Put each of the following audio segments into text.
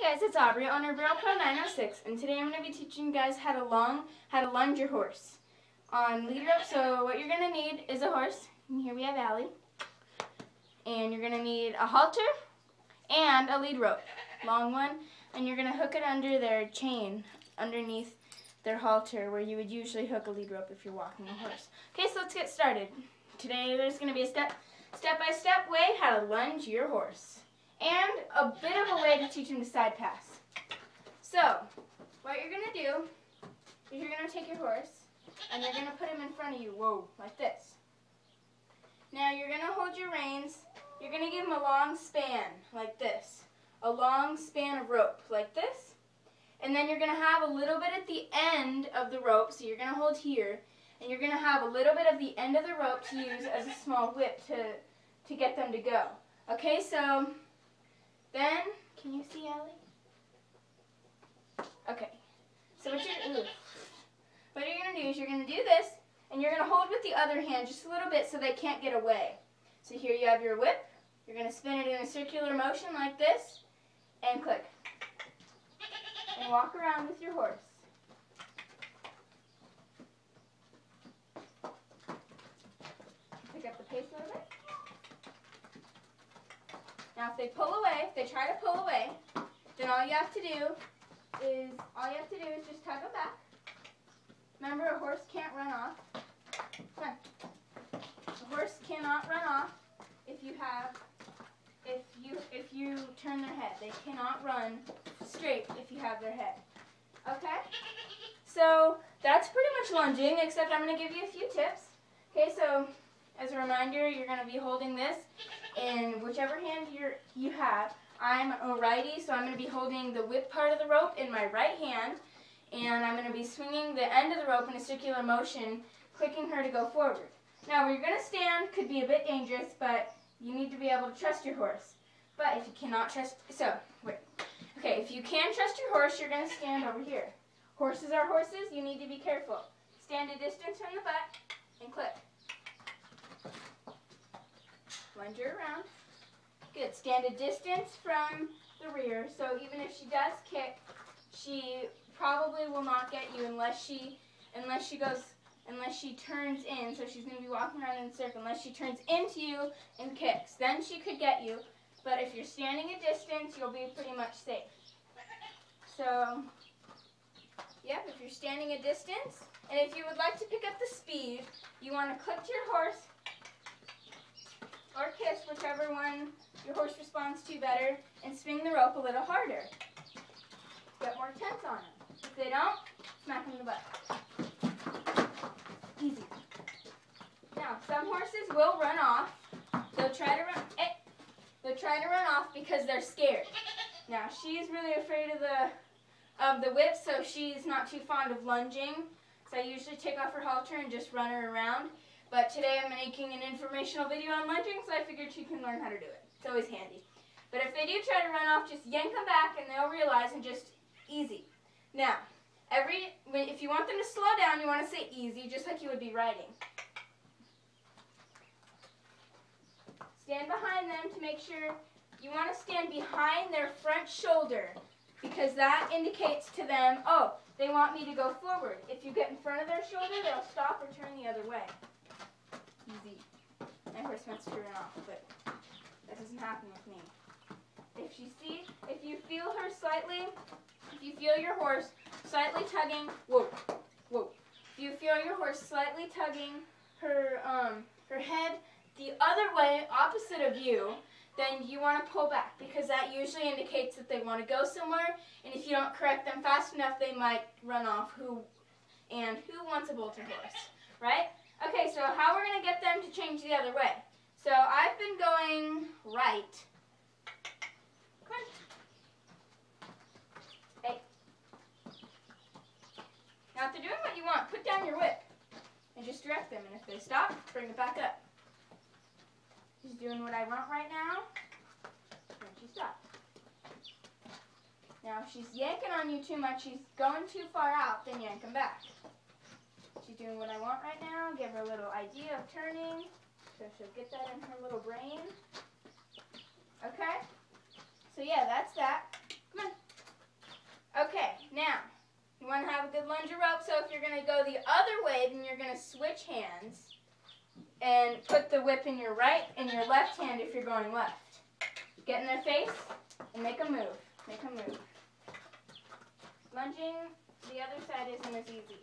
Hey guys, it's Aubrey, owner of Barrel Pro 906, and today I'm going to be teaching you guys how to lunge your horse on lead rope. So what you're going to need is a horse, and here we have Allie, and you're going to need a halter and a lead rope, long one, and you're going to hook it under their chain, underneath their halter, where you would usually hook a lead rope if you're walking a horse. Okay, so let's get started. Today there's going to be a step-by-step way how to lunge your horse. And a bit of a way to teach him to side pass. So, what you're going to do is you're going to take your horse and you're going to put him in front of you, whoa, like this. Now you're going to hold your reins, you're going to give him a long span, like this. A long span of rope, like this. And then you're going to have a little bit at the end of the rope, so you're going to hold here, and you're going to have a little bit of the end of the rope to use as a small whip to get them to go. Okay, so then, can you see, Allie? Okay. So what you're going to do is you're going to do this, and you're going to hold with the other hand just a little bit so they can't get away. So here you have your whip. You're going to spin it in a circular motion like this, and click. And walk around with your horse. Pick up the pace a little bit. Now if they pull away, if they try to pull away, then all you have to do is just tug them back. Remember, a horse can't run off. Come on. A horse cannot run off if you turn their head. They cannot run straight if you have their head. Okay? So that's pretty much lunging, except I'm going to give you a few tips. Okay, so as a reminder, you're going to be holding this in whichever hand you have. I'm a righty, so I'm going to be holding the whip part of the rope in my right hand, and I'm going to be swinging the end of the rope in a circular motion, clicking her to go forward. Now, where you're going to stand could be a bit dangerous, but you need to be able to trust your horse. But if you cannot trust, if you can trust your horse, you're going to stand over here. Horses are horses, you need to be careful. Stand a distance from the butt and click. Lunge her around. Good. Stand a distance from the rear, so even if she does kick, she probably will not get you unless she turns in. So she's going to be walking around in a circle unless she turns into you and kicks. Then she could get you, but if you're standing a distance, you'll be pretty much safe. So, yep, if you're standing a distance, and if you would like to pick up the speed, you want to click to your horse, or kiss, whichever one your horse responds to better, and swing the rope a little harder. Get more tense on them. If they don't, smack them in the butt. Easy. Now, some horses will run off. They'll try to run off because they're scared. Now, she's really afraid of the whip, so she's not too fond of lunging. So I usually take off her halter and just run her around. But today I'm making an informational video on lunging, so I figured she can learn how to do it. It's always handy. But if they do try to run off, just yank them back and they'll realize, and just easy. Now, if you want them to slow down, you want to say easy, just like you would be riding. Stand behind them to make sure you want to stand behind their front shoulder, because that indicates to them, oh, they want me to go forward. If you get in front of their shoulder, they'll stop or turn the other way. Easy. My horse wants to run off, but that doesn't happen with me. If you feel your horse slightly tugging, whoa. If you feel your horse slightly tugging her head the other way, opposite of you, then you want to pull back, because that usually indicates that they want to go somewhere, and if you don't correct them fast enough, they might run off. Who wants a bolter horse, right? Okay, so how we're going to get them to change the other way. So I've been going right. Come on. Hey. Now if they're doing what you want, put down your whip and just direct them. And if they stop, bring it back up. She's doing what I want right now. Then she stops. Now if she's yanking on you too much, she's going too far out, then yank them back. She's doing what I want right now. Give her a little idea of turning, so she'll get that in her little brain. Okay? So yeah, that's that. Come on. way, then you're going to switch hands and put the whip in your right and your left hand if you're going left. Get in their face and make a move. Make a move. Lunging the other side isn't as easy.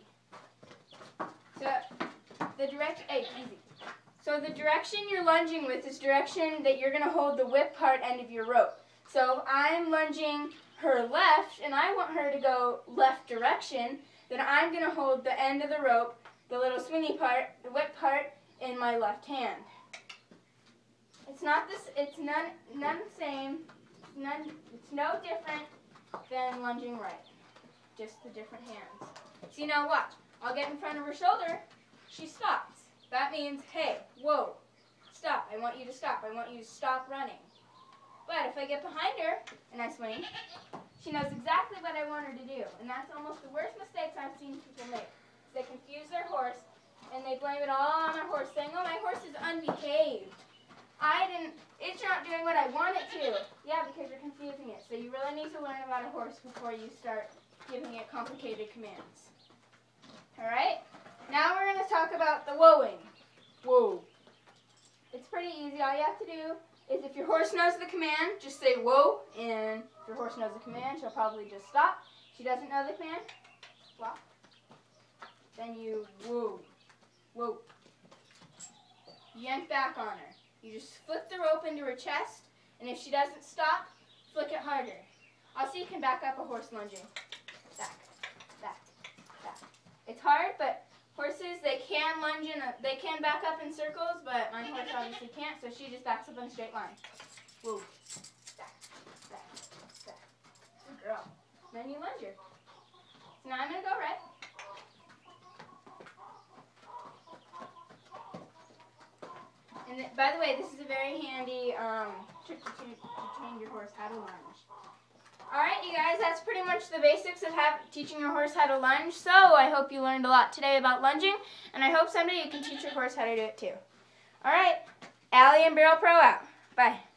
So the direction you're lunging with is direction that you're going to hold the whip part end of your rope. So if I'm lunging her left and I want her to go left direction, then I'm going to hold the end of the rope, the little swingy part, the whip part, in my left hand. It's not this. It's none the same. It's no different than lunging right. Just the different hands. See, now watch. I'll get in front of her shoulder. She stops. That means, hey, whoa, stop. I want you to stop. I want you to stop running. But if I get behind her and I swing, she knows exactly what I want her to do. And that's almost the worst mistakes I've seen people make. They confuse their horse and they blame it all on their horse, saying, oh, my horse is unbehaved. It's not doing what I want it to. Yeah, because you're confusing it. So you really need to learn about a horse before you start giving it complicated commands. All right? Now we're going to talk about the whoaing. Whoa. It's pretty easy. All you have to do is if your horse knows the command, just say whoa. And if your horse knows the command, she'll probably just stop. If she doesn't know the command, flop. Then you whoa. Whoa. Yank back on her. You just flip the rope into her chest, and if she doesn't stop, flick it harder. Also, you can back up a horse lunging. Back, back, back. It's hard, but horses, they can lunge they can back up in circles, but my horse obviously can't, so she just backs up in a straight line. Whoa. Back, back, back. Good girl. Then you lunge her. So now I'm going to go right. And by the way, this is a very handy trick to train your horse how to lunge. Alright, you guys, that's pretty much the basics of teaching your horse how to lunge. So I hope you learned a lot today about lunging, and I hope someday you can teach your horse how to do it too. Alright, Allie and Barrel Pro out. Bye.